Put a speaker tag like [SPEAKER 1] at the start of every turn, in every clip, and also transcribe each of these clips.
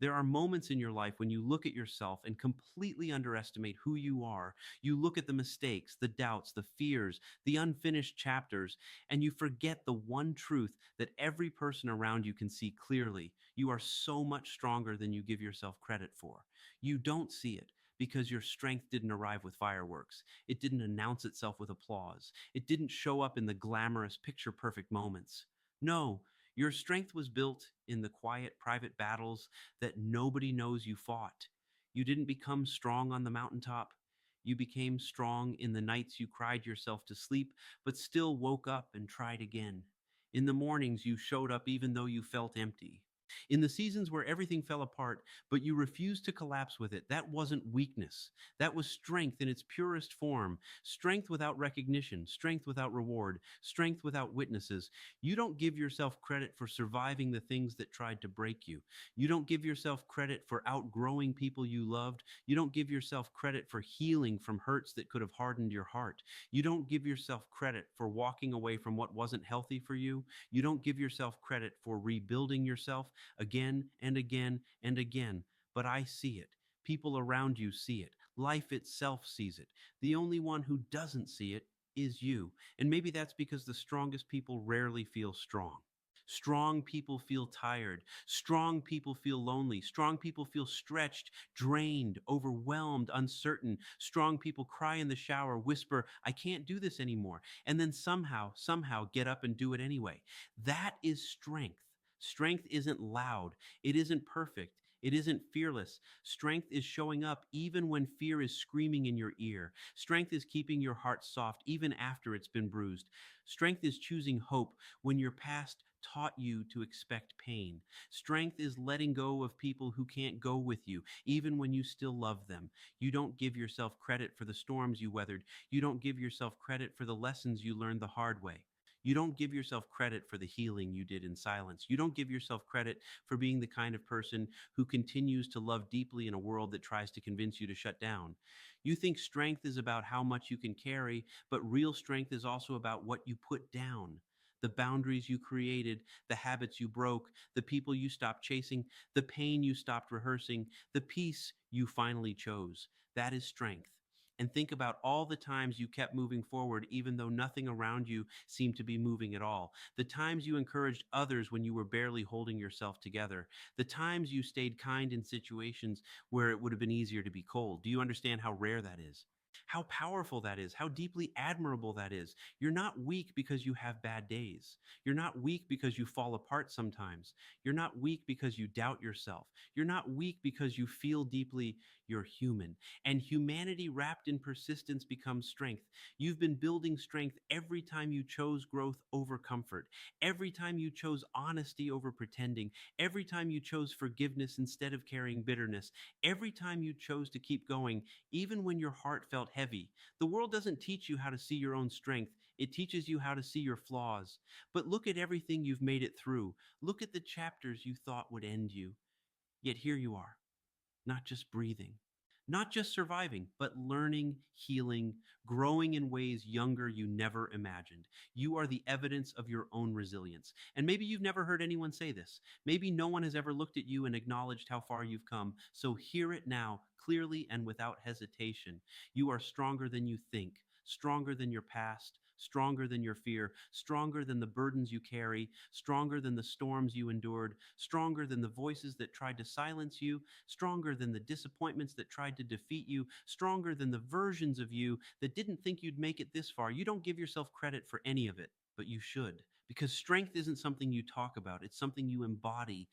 [SPEAKER 1] There are moments in your life when you look at yourself and completely underestimate who you are. You look at the mistakes, the doubts, the fears, the unfinished chapters, and you forget the one truth that every person around you can see clearly. You are so much stronger than you give yourself credit for. You don't see it because your strength didn't arrive with fireworks. It didn't announce itself with applause. It didn't show up in the glamorous, picture perfect moments. No, your strength was built in the quiet, private battles that nobody knows you fought. You didn't become strong on the mountaintop. You became strong in the nights you cried yourself to sleep, but still woke up and tried again. In the mornings, you showed up even though you felt empty. In the seasons where everything fell apart, but you refused to collapse with it, that wasn't weakness. That was strength in its purest form. Strength without recognition, strength without reward, strength without witnesses. You don't give yourself credit for surviving the things that tried to break you. You don't give yourself credit for outgrowing people you loved. You don't give yourself credit for healing from hurts that could have hardened your heart. You don't give yourself credit for walking away from what wasn't healthy for you. You don't give yourself credit for rebuilding yourself again and again and again. But I see it. People around you see it. Life itself sees it. The only one who doesn't see it is you. And maybe that's because the strongest people rarely feel strong. Strong people feel tired. Strong people feel lonely. Strong people feel stretched, drained, overwhelmed, uncertain. Strong people cry in the shower, whisper, I can't do this anymore. And then somehow get up and do it anyway. That is strength. Strength isn't loud. It isn't perfect. It isn't fearless. Strength is showing up even when fear is screaming in your ear. Strength is keeping your heart soft even after it's been bruised. Strength is choosing hope when your past taught you to expect pain. Strength is letting go of people who can't go with you, even when you still love them. You don't give yourself credit for the storms you weathered. You don't give yourself credit for the lessons you learned the hard way. You don't give yourself credit for the healing you did in silence. You don't give yourself credit for being the kind of person who continues to love deeply in a world that tries to convince you to shut down. You think strength is about how much you can carry, but real strength is also about what you put down. The boundaries you created, the habits you broke, the people you stopped chasing, the pain you stopped rehearsing, the peace you finally chose. That is strength. And think about all the times you kept moving forward, even though nothing around you seemed to be moving at all. The times you encouraged others when you were barely holding yourself together. The times you stayed kind in situations where it would have been easier to be cold. Do you understand how rare that is? How powerful that is, how deeply admirable that is. You're not weak because you have bad days. You're not weak because you fall apart sometimes. You're not weak because you doubt yourself. You're not weak because you feel deeply. You're human. And humanity wrapped in persistence becomes strength. You've been building strength every time you chose growth over comfort, every time you chose honesty over pretending, every time you chose forgiveness instead of carrying bitterness, every time you chose to keep going even when your heart felt heavy. The world doesn't teach you how to see your own strength, it teaches you how to see your flaws. But look at everything you've made it through. Look at the chapters you thought would end you. Yet here you are, not just breathing, not just surviving, but learning, healing, growing in ways younger you never imagined. You are the evidence of your own resilience. And maybe you've never heard anyone say this. Maybe no one has ever looked at you and acknowledged how far you've come. So hear it now, clearly and without hesitation. You are stronger than you think, stronger than your past, stronger than your fear, stronger than the burdens you carry, stronger than the storms you endured, stronger than the voices that tried to silence you, stronger than the disappointments that tried to defeat you, stronger than the versions of you that didn't think you'd make it this far. You don't give yourself credit for any of it, but you should, because strength isn't something you talk about, it's something you embody.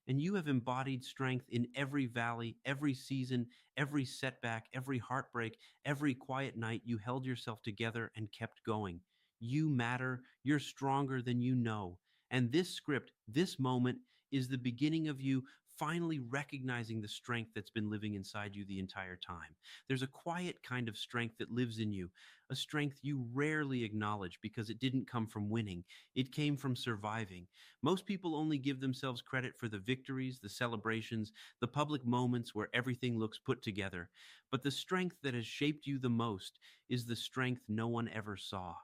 [SPEAKER 1] And you have embodied strength in every valley, every season, every setback, every heartbreak, every quiet night. You held yourself together and kept going. You matter. You're stronger than you know. And this script, this moment, is the beginning of you finally recognizing the strength that's been living inside you the entire time. There's a quiet kind of strength that lives in you, a strength you rarely acknowledge because it didn't come from winning. It came from surviving. Most people only give themselves credit for the victories, the celebrations, the public moments where everything looks put together. But the strength that has shaped you the most is the strength no one ever saw.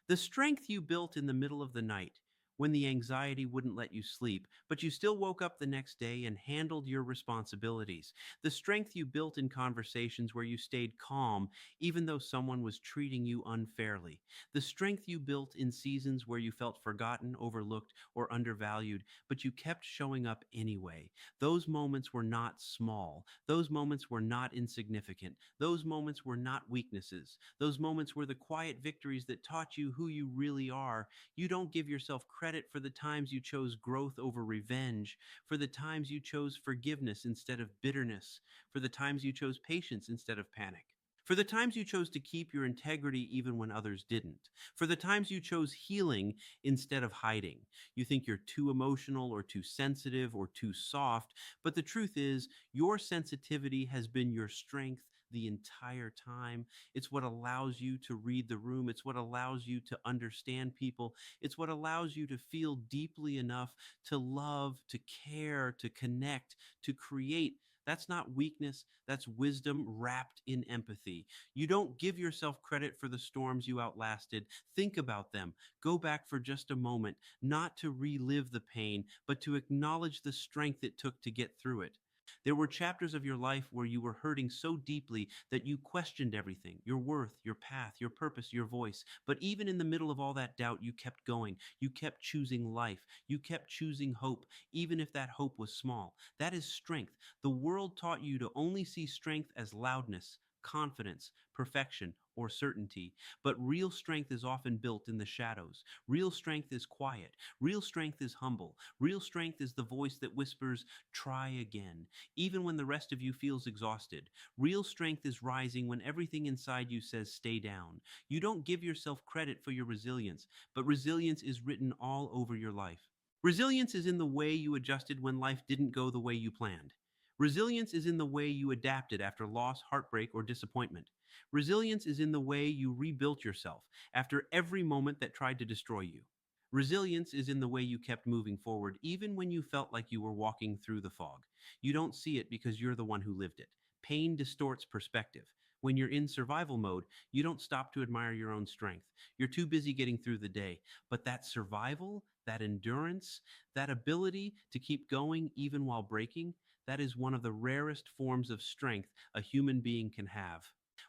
[SPEAKER 1] The strength you built in the middle of the night, when the anxiety wouldn't let you sleep, but you still woke up the next day and handled your responsibilities. The strength you built in conversations where you stayed calm even though someone was treating you unfairly. The strength you built in seasons where you felt forgotten, overlooked, or undervalued, but you kept showing up anyway. Those moments were not small. Those moments were not insignificant. Those moments were not weaknesses. Those moments were the quiet victories that taught you who you really are. You don't give yourself credit for the times you chose growth over revenge, for the times you chose forgiveness instead of bitterness, for the times you chose patience instead of panic. For the times you chose to keep your integrity even when others didn't. For the times you chose healing instead of hiding. You think you're too emotional or too sensitive or too soft, but the truth is, your sensitivity has been your strength the entire time. It's what allows you to read the room. It's what allows you to understand people. It's what allows you to feel deeply enough to love, to care, to connect, to create. That's not weakness, that's wisdom wrapped in empathy. You don't give yourself credit for the storms you outlasted. Think about them. Go back for just a moment, not to relive the pain, but to acknowledge the strength it took to get through it. There were chapters of your life where you were hurting so deeply that you questioned everything, your worth, your path, your purpose, your voice. But even in the middle of all that doubt, you kept going. You kept choosing life. You kept choosing hope, even if that hope was small. That is strength. The world taught you to only see strength as loudness, confidence, perfection, or certainty. But real strength is often built in the shadows. Real strength is quiet. Real strength is humble. Real strength is the voice that whispers, try again, even when the rest of you feels exhausted. Real strength is rising when everything inside you says, stay down. You don't give yourself credit for your resilience, but resilience is written all over your life. Resilience is in the way you adjusted when life didn't go the way you planned. Resilience is in the way you adapted after loss, heartbreak, or disappointment. Resilience is in the way you rebuilt yourself after every moment that tried to destroy you. Resilience is in the way you kept moving forward even when you felt like you were walking through the fog. You don't see it because you're the one who lived it. Pain distorts perspective. When you're in survival mode, you don't stop to admire your own strength. You're too busy getting through the day. But that survival, that endurance, that ability to keep going even while breaking, that is one of the rarest forms of strength a human being can have.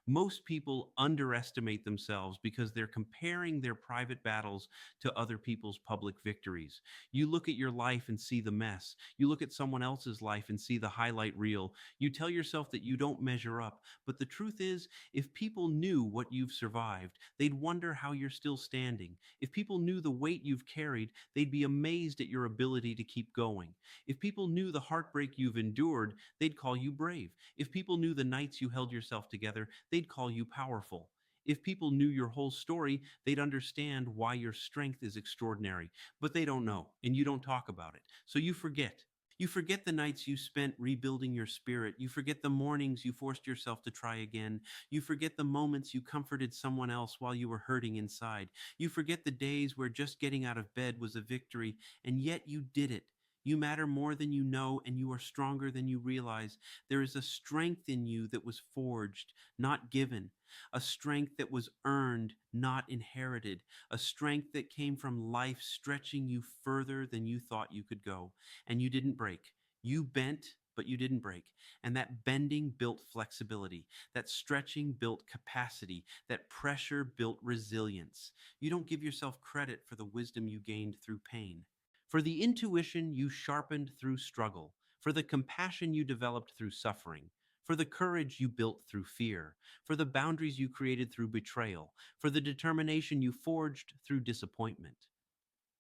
[SPEAKER 1] Most people underestimate themselves because they're comparing their private battles to other people's public victories. You look at your life and see the mess. You look at someone else's life and see the highlight reel. You tell yourself that you don't measure up. But the truth is, if people knew what you've survived, they'd wonder how you're still standing. If people knew the weight you've carried, they'd be amazed at your ability to keep going. If people knew the heartbreak you've endured, they'd call you brave. If people knew the nights you held yourself together, they'd call you powerful. If people knew your whole story, they'd understand why your strength is extraordinary. But they don't know, and you don't talk about it. So you forget. You forget the nights you spent rebuilding your spirit. You forget the mornings you forced yourself to try again. You forget the moments you comforted someone else while you were hurting inside. You forget the days where just getting out of bed was a victory, and yet you did it. You matter more than you know, and you are stronger than you realize. There is a strength in you that was forged, not given, a strength that was earned, not inherited, a strength that came from life stretching you further than you thought you could go. And you didn't break. You bent, but you didn't break. And that bending built flexibility. That stretching built capacity. That pressure built resilience. You don't give yourself credit for the wisdom you gained through pain, for the intuition you sharpened through struggle, for the compassion you developed through suffering, for the courage you built through fear, for the boundaries you created through betrayal, for the determination you forged through disappointment.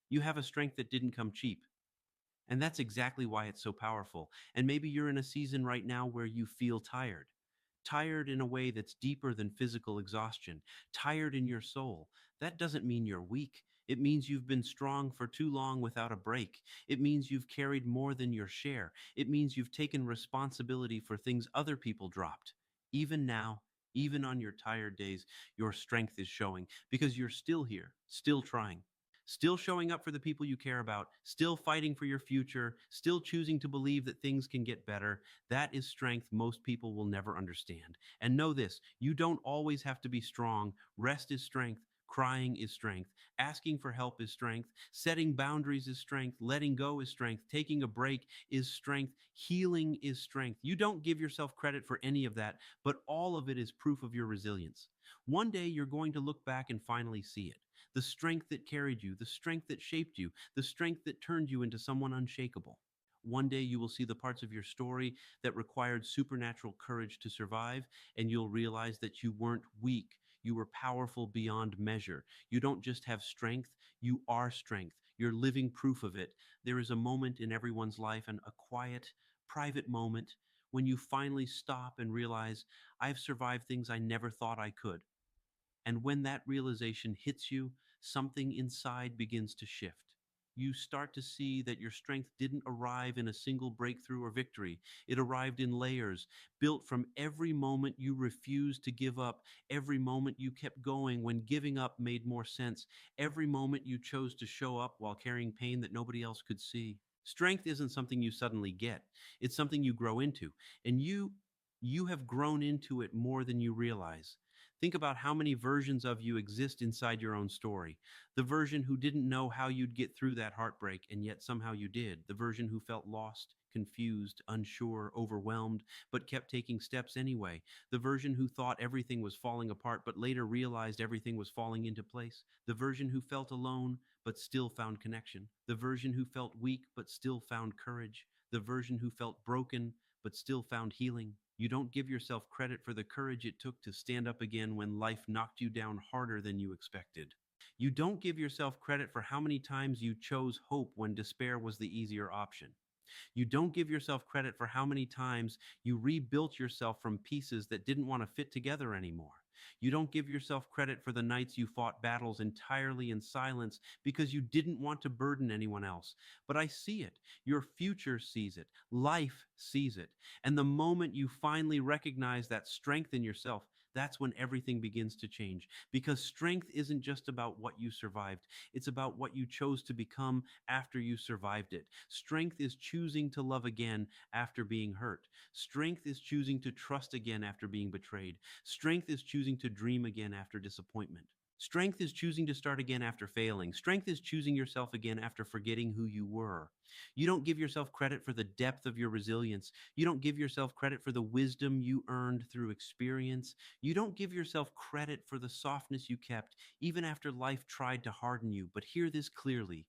[SPEAKER 1] You have a strength that didn't come cheap. And that's exactly why it's so powerful. And maybe you're in a season right now where you feel tired. Tired in a way that's deeper than physical exhaustion. Tired in your soul. That doesn't mean you're weak. It means you've been strong for too long without a break. It means you've carried more than your share. It means you've taken responsibility for things other people dropped. Even now, even on your tired days, your strength is showing because you're still here, still trying, still showing up for the people you care about, still fighting for your future, still choosing to believe that things can get better. That is strength most people will never understand. And know this, you don't always have to be strong. Rest is strength. Crying is strength. Asking for help is strength. Setting boundaries is strength. Letting go is strength. Taking a break is strength. Healing is strength. You don't give yourself credit for any of that, but all of it is proof of your resilience. One day you're going to look back and finally see it. The strength that carried you, the strength that shaped you, the strength that turned you into someone unshakable. One day you will see the parts of your story that required supernatural courage to survive, and you'll realize that you weren't weak. You were powerful beyond measure. You don't just have strength, you are strength. You're living proof of it. There is a moment in everyone's life, and a quiet, private moment, when you finally stop and realize, I've survived things I never thought I could. And when that realization hits you, something inside begins to shift. You start to see that your strength didn't arrive in a single breakthrough or victory. It arrived in layers, built from every moment you refused to give up, every moment you kept going when giving up made more sense, every moment you chose to show up while carrying pain that nobody else could see. Strength isn't something you suddenly get. It's something you grow into, and you have grown into it more than you realize. Think about how many versions of you exist inside your own story. The version who didn't know how you'd get through that heartbreak, and yet somehow you did. The version who felt lost, confused, unsure, overwhelmed, but kept taking steps anyway. The version who thought everything was falling apart, but later realized everything was falling into place. The version who felt alone, but still found connection. The version who felt weak, but still found courage. The version who felt broken, but still found healing. You don't give yourself credit for the courage it took to stand up again when life knocked you down harder than you expected. You don't give yourself credit for how many times you chose hope when despair was the easier option. You don't give yourself credit for how many times you rebuilt yourself from pieces that didn't want to fit together anymore. You don't give yourself credit for the nights you fought battles entirely in silence because you didn't want to burden anyone else. But I see it. Your future sees it. Life sees it. And the moment you finally recognize that strength in yourself, that's when everything begins to change. Because strength isn't just about what you survived, it's about what you chose to become after you survived it. Strength is choosing to love again after being hurt. Strength is choosing to trust again after being betrayed. Strength is choosing to dream again after disappointment. Strength is choosing to start again after failing. Strength is choosing yourself again after forgetting who you were. You don't give yourself credit for the depth of your resilience. You don't give yourself credit for the wisdom you earned through experience. You don't give yourself credit for the softness you kept, even after life tried to harden you. But hear this clearly.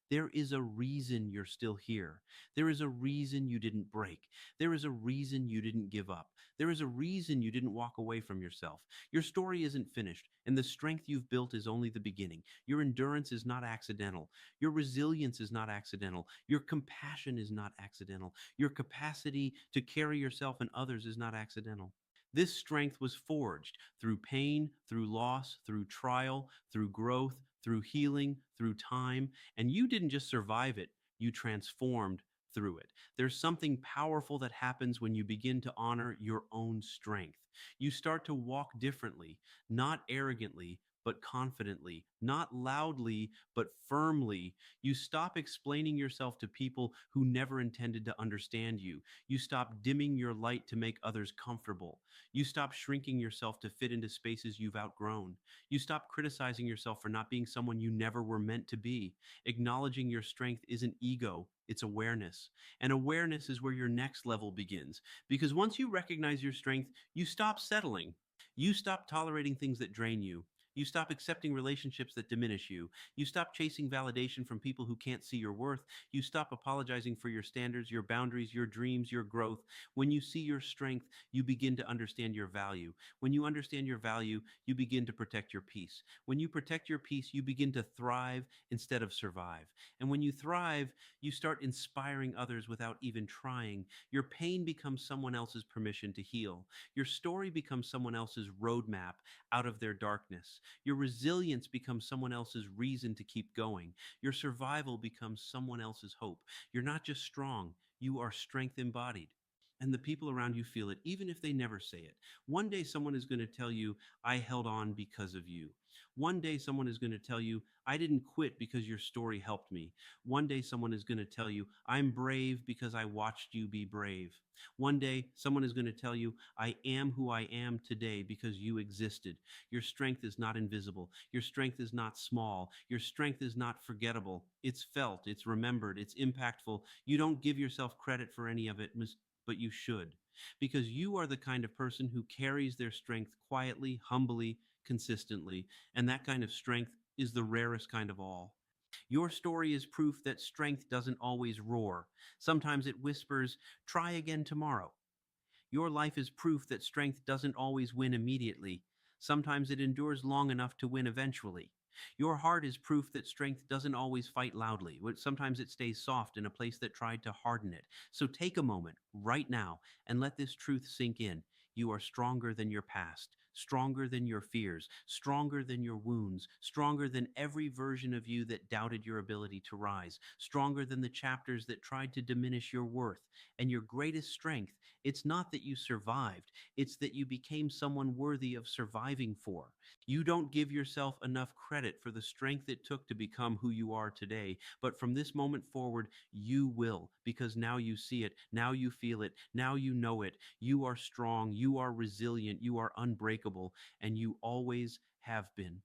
[SPEAKER 1] There is a reason you're still here. There is a reason you didn't break. There is a reason you didn't give up. There is a reason you didn't walk away from yourself. Your story isn't finished, and the strength you've built is only the beginning. Your endurance is not accidental. Your resilience is not accidental. Your compassion is not accidental. Your capacity to carry yourself and others is not accidental. This strength was forged through pain, through loss, through trial, through growth, through healing, through time. And you didn't just survive it, you transformed through it. There's something powerful that happens when you begin to honor your own strength. You start to walk differently, not arrogantly, but confidently, not loudly, but firmly. You stop explaining yourself to people who never intended to understand you. You stop dimming your light to make others comfortable. You stop shrinking yourself to fit into spaces you've outgrown. You stop criticizing yourself for not being someone you never were meant to be. Acknowledging your strength isn't ego, it's awareness. And awareness is where your next level begins. Because once you recognize your strength, you stop settling. You stop tolerating things that drain you. You stop accepting relationships that diminish you. You stop chasing validation from people who can't see your worth. You stop apologizing for your standards, your boundaries, your dreams, your growth. When you see your strength, you begin to understand your value. When you understand your value, you begin to protect your peace. When you protect your peace, you begin to thrive instead of survive. And when you thrive, you start inspiring others without even trying. Your pain becomes someone else's permission to heal. Your story becomes someone else's roadmap out of their darkness. Your resilience becomes someone else's reason to keep going. Your survival becomes someone else's hope. You're not just strong, you are strength embodied. And the people around you feel it, even if they never say it. One day, someone is going to tell you, I held on because of you. One day, someone is going to tell you, I didn't quit because your story helped me. One day, someone is going to tell you, I'm brave because I watched you be brave. One day, someone is going to tell you, I am who I am today because you existed. Your strength is not invisible. Your strength is not small. Your strength is not forgettable. It's felt, it's remembered, it's impactful. You don't give yourself credit for any of it, but you should. Because you are the kind of person who carries their strength quietly, humbly, consistently. And that kind of strength is the rarest kind of all. Your story is proof that strength doesn't always roar. Sometimes it whispers, try again tomorrow. Your life is proof that strength doesn't always win immediately. Sometimes it endures long enough to win eventually. Your heart is proof that strength doesn't always fight loudly. Sometimes it stays soft in a place that tried to harden it. So take a moment right now and let this truth sink in. You are stronger than your past, stronger than your fears, stronger than your wounds, stronger than every version of you that doubted your ability to rise, stronger than the chapters that tried to diminish your worth. And your greatest strength, it's not that you survived, it's that you became someone worthy of surviving for. You don't give yourself enough credit for the strength it took to become who you are today, but from this moment forward, you will, because now you see it, now you feel it, now you know it. You are strong, you are resilient, you are unbreakable, and you always have been.